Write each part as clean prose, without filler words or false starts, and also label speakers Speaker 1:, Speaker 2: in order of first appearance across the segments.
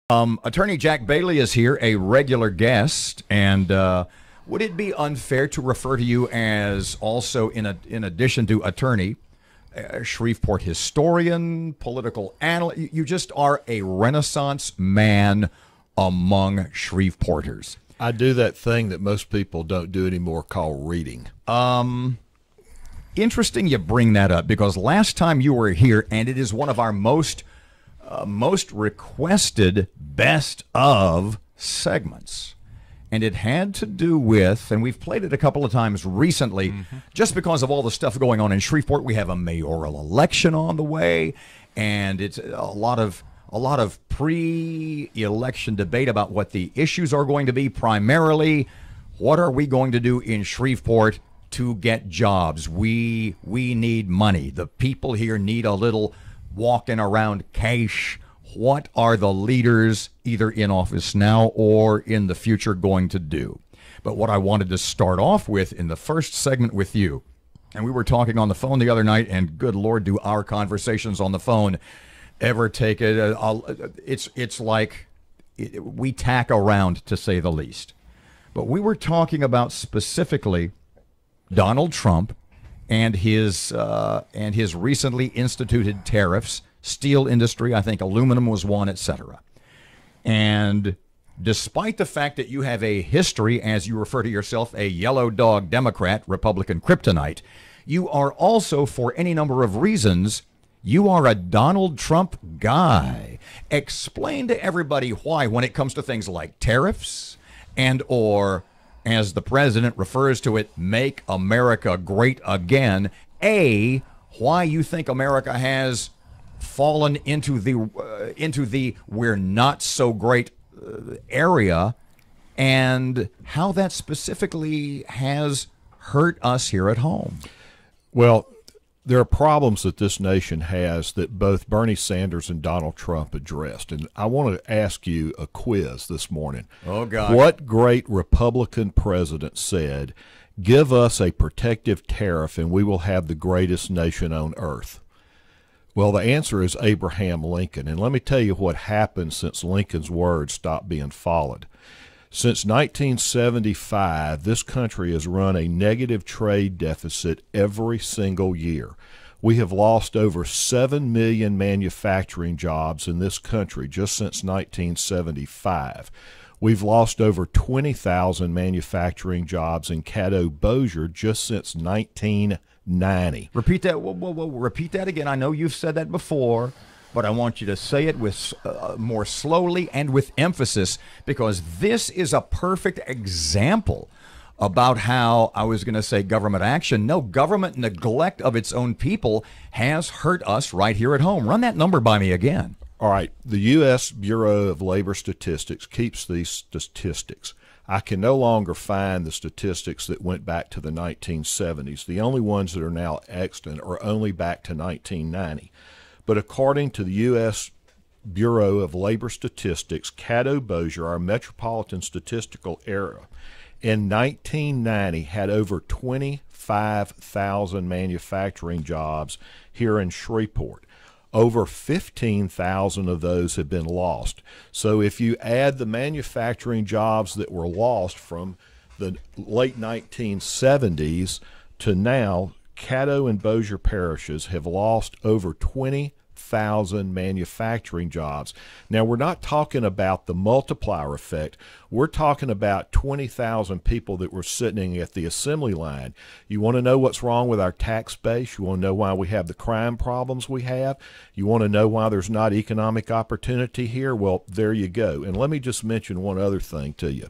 Speaker 1: Attorney Jack Bailey is here, a regular guest, and would it be unfair to refer to you as also, in addition to attorney, a Shreveport historian, political analyst? You just are a Renaissance man among Shreveporters.
Speaker 2: I do that thing that most people don't do anymore called reading.
Speaker 1: Interesting you bring that up, because last time you were here, and it is one of our most requested best of segments. And it had to do with, and we've played it a couple of times recently, just because of all the stuff going on in Shreveport. We have a mayoral election on the way, and it's a lot of pre-election debate about what the issues are going to be. Primarily, what are we going to do in Shreveport to get jobs? We need money. The people here need a little walking around cash. What are the leaders, either in office now or in the future, going to do? But what I wanted to start off with in the first segment with you, and we were talking on the phone the other night, and good Lord, do our conversations on the phone ever take it? It's like we tack around, to say the least. But we were talking about specifically Donald Trump and his recently instituted tariffs, steel industry, I think aluminum was one, etc. And despite the fact that you have a history, as you refer to yourself, a yellow dog Democrat, Republican kryptonite, you are also, for any number of reasons, you are a Donald Trump guy. Explain to everybody why, when it comes to things like tariffs and, or as the president refers to it, make America great again, why you think America has fallen into the we're not so great area, and how that specifically has hurt us here at home.
Speaker 2: Well, there are problems that this nation has that both Bernie Sanders and Donald Trump addressed. And I want to ask you a quiz this morning.
Speaker 1: Oh, God.
Speaker 2: What great Republican president said, "Give us a protective tariff and we will have the greatest nation on earth"? Well, the answer is Abraham Lincoln. And let me tell you what happened since Lincoln's words stopped being followed. Since 1975, this country has run a negative trade deficit every single year. We have lost over 7 million manufacturing jobs in this country just since 1975. We've lost over 20,000 manufacturing jobs in Caddo Bossier just since 1990.
Speaker 1: Repeat that. Whoa, repeat that again. I know you've said that before, but I want you to say it with more slowly and with emphasis, because this is a perfect example about how, I was going to say government action. No, government neglect of its own people has hurt us right here at home. Run that number by me again.
Speaker 2: All right. The U.S. Bureau of Labor Statistics keeps these statistics. I can no longer find the statistics that went back to the 1970s. The only ones that are now extant are only back to 1990. But according to the U.S. Bureau of Labor Statistics, Caddo Bossier, our metropolitan statistical area, in 1990 had over 25,000 manufacturing jobs here in Shreveport. Over 15,000 of those have been lost. So if you add the manufacturing jobs that were lost from the late 1970s to now, Caddo and Bossier parishes have lost over 20,000 manufacturing jobs. Now, we're not talking about the multiplier effect. We're talking about 20,000 people that were sitting at the assembly line. You want to know what's wrong with our tax base? You want to know why we have the crime problems we have? You want to know why there's not economic opportunity here? Well, there you go. And let me just mention one other thing to you.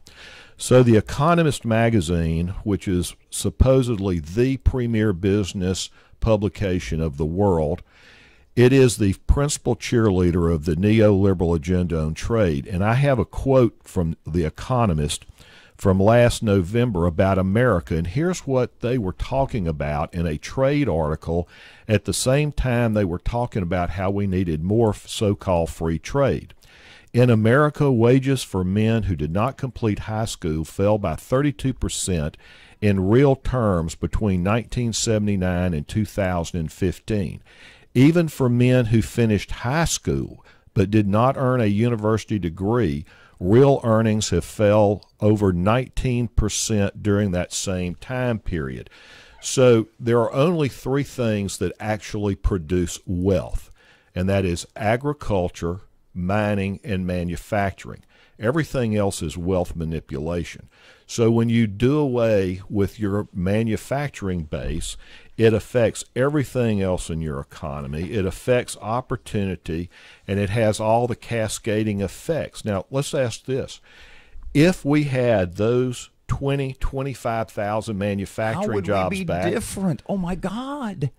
Speaker 2: So the Economist magazine, which is supposedly the premier business publication of the world, it is the principal cheerleader of the neoliberal agenda on trade. And I have a quote from The Economist from last November about America. And here's what they were talking about in a trade article at the same time they were talking about how we needed more so-called free trade. In America, wages for men who did not complete high school fell by 32% in real terms between 1979 and 2015. Even for men who finished high school, but did not earn a university degree, real earnings have fell over 19% during that same time period. So there are only three things that actually produce wealth, and that is agriculture, mining, and manufacturing. Everything else is wealth manipulation. So when you do away with your manufacturing base, it affects everything else in your economy. It affects opportunity, and it has all the cascading effects. Now, let's ask this. If we had those 25,000 manufacturing jobs back,
Speaker 1: how would we be different? Oh, my God.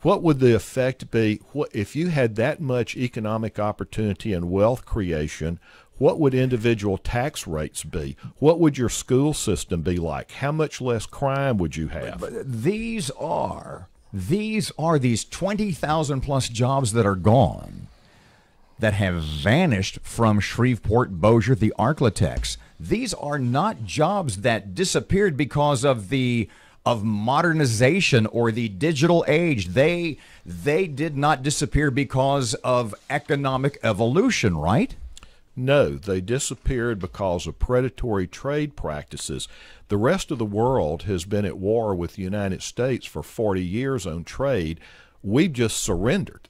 Speaker 2: What would the effect be? If you had that much economic opportunity and wealth creation, what would individual tax rates be? What would your school system be like? How much less crime would you have?
Speaker 1: But these are these 20,000 plus jobs that are gone, that have vanished from Shreveport, Bossier, the Arklatex. These are not jobs that disappeared because of modernization or the digital age. They did not disappear because of economic evolution, right?
Speaker 2: No, they disappeared because of predatory trade practices. The rest of the world has been at war with the United States for 40 years on trade. We've just surrendered.